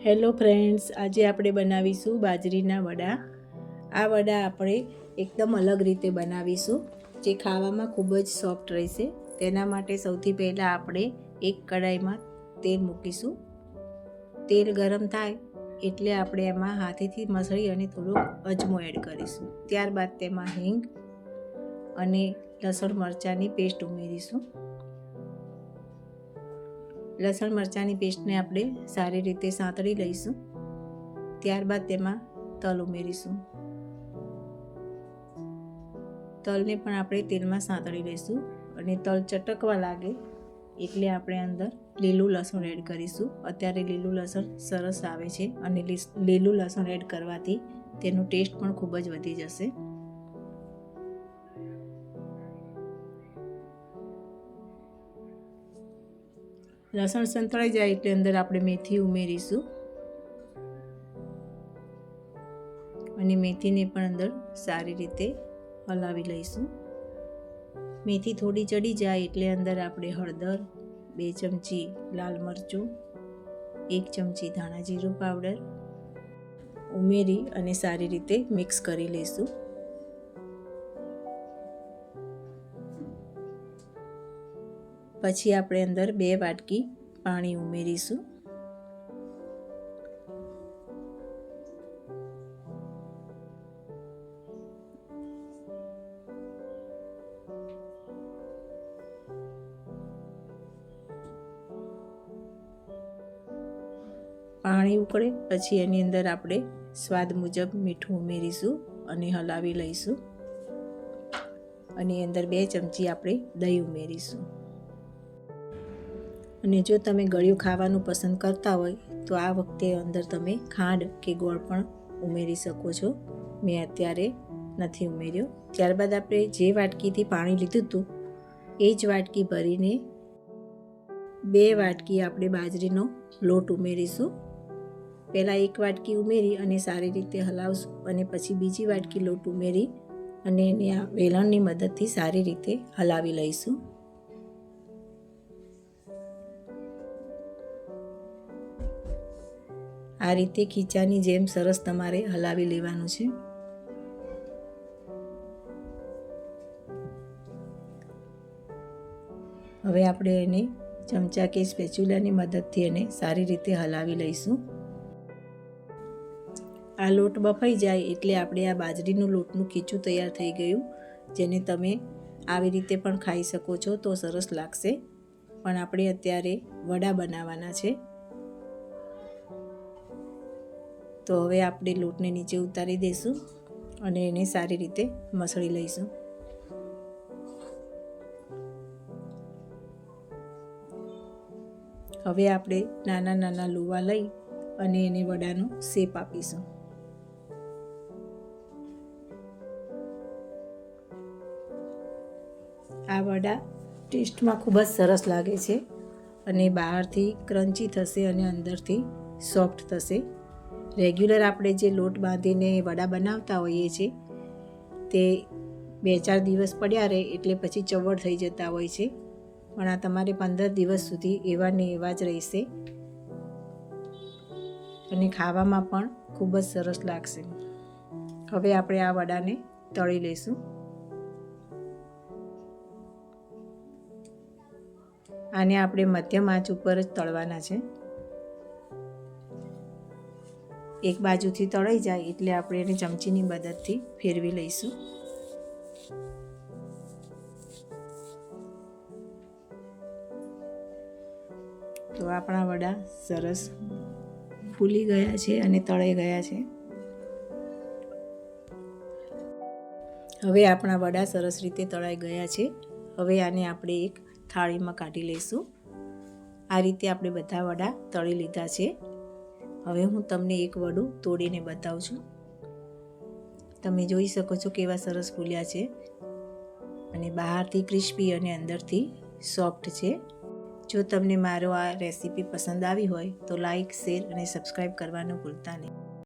Hello friends, આજે આપણે બનાવીશું બાજરીના વડા. આ વડા આપણે એકદમ અલગ રીતે બનાવીશું, જે ખાવામાં ખૂબ જ સોફ્ટ રહેશે. તેના માટે સૌથી પહેલાં આપણે એક કઢાઈમાં તેલ મૂકીશું. તેલ ગરમ થાય એટલે આપણે એમાં હાથેથી મસળી અને થોડોક અજમો એડ કરીશું. ત્યારબાદ તેમાં હિંગ અને લસણ મરચાંની પેસ્ટ ઉમેરીશું. લસણ મરચાંની પેસ્ટને આપણે સારી રીતે સાંતળી લઈશું. ત્યારબાદ તેમાં તલ ઉમેરીશું. તલને પણ આપણે તેલમાં સાંતળી લઈશું અને તલ ચટકવા લાગે એટલે આપણે અંદર લીલું લસણ એડ કરીશું. અત્યારે લીલું લસણ સરસ આવે છે અને લીલું લસણ એડ કરવાથી તેનો ટેસ્ટ પણ ખૂબ જ વધી જશે. લસણ સંતળાઈ જાય એટલે અંદર આપણે મેથી ઉમેરીશું અને મેથીને પણ અંદર સારી રીતે હલાવી લઈશું. મેથી થોડી ચડી જાય એટલે અંદર આપણે હળદર, 2 ચમચી લાલ મરચું, 1 ચમચી ધાણા જીરું પાવડર ઉમેરી અને સારી રીતે મિક્સ કરી લઈશું. પછી આપણે અંદર 2 વાટકી પાણી ઉમેરીશું. પાણી ઉકળે પછી એની અંદર આપણે સ્વાદ મુજબ મીઠું ઉમેરીશું અને હલાવી લઈશું. અને અંદર 2 ચમચી આપણે દહીં ઉમેરીશું. અને જો તમે ગળ્યું ખાવાનું પસંદ કરતા હોય તો આ વખતે અંદર તમે ખાંડ કે ગોળ પણ ઉમેરી શકો છો. મેં અત્યારે નથી ઉમેર્યો. ત્યારબાદ આપણે જે વાટકીથી પાણી લીધું હતું એ જ વાટકી ભરીને 2 વાટકી આપણે બાજરીનો લોટ ઉમેરીશું. પહેલાં 1 વાટકી ઉમેરી અને સારી રીતે હલાવશું અને પછી બીજી વાટકી લોટ ઉમેરી અને એને આ વેલણની મદદથી સારી રીતે હલાવી લઈશું. આ રીતે ખીચાની જેમ સરસ તમારે હલાવી લેવાનું છે. હવે આપણે એને ચમચા કે સ્પેચ્યુલાની મદદથી એને સારી રીતે હલાવી લઈશું. આ લોટ બફાઈ જાય એટલે આપણે આ બાજરીનું લોટનું ખીચું તૈયાર થઈ ગયું, જેને તમે આવી રીતે પણ ખાઈ શકો છો તો સરસ લાગશે. પણ આપણે અત્યારે વડા બનાવવાના છે તો હવે આપણે લોટને નીચે ઉતારી દઈશું અને એને સારી રીતે મસળી લઈશું. હવે આપણે નાના નાના લુવા લઈ અને એને વડાનો શેપ આપીશું. આ વડા ટેસ્ટમાં ખૂબ જ સરસ લાગે છે અને બહારથી ક્રન્ચી થશે અને અંદરથી સોફ્ટ થશે. રેગ્યુલર આપણે જે લોટ બાંધીને વડા બનાવતા હોઈએ છીએ તે 2-4 દિવસ પડ્યા રહે એટલે પછી ચવડ થઈ જતા હોય છે, પણ આ તમારે 15 દિવસ સુધી એવા ને એવા જ રહેશે અને ખાવામાં પણ ખૂબ જ સરસ લાગશે. હવે આપણે આ વડાને તળી લઈશું. આને આપણે મધ્યમ આંચ ઉપર જ તળવાના છે. એક બાજુથી તળાઈ જાય એટલે આપણે એને ચમચીની મદદથી ફેરવી લઈશું. તો આપણા વડા સરસ ફૂલી ગયા છે અને તળાઈ ગયા છે. હવે આપણા વડા સરસ રીતે તળાઈ ગયા છે. હવે આને આપણે એક થાળીમાં કાઢી લઈશું. આ રીતે આપણે બધા વડા તળી લીધા છે. હવે હું તમને એક વડું તોડીને બતાવું છું. તમે જોઈ શકો છો કેવા સરસ ફૂલ્યા છે અને બહારથી ક્રિસ્પી અને અંદરથી સોફ્ટ છે. જો તમને મારો આ રેસીપી પસંદ આવી હોય તો લાઈક, શેર અને સબસ્ક્રાઈબ કરવાનું ભૂલતા નહીં.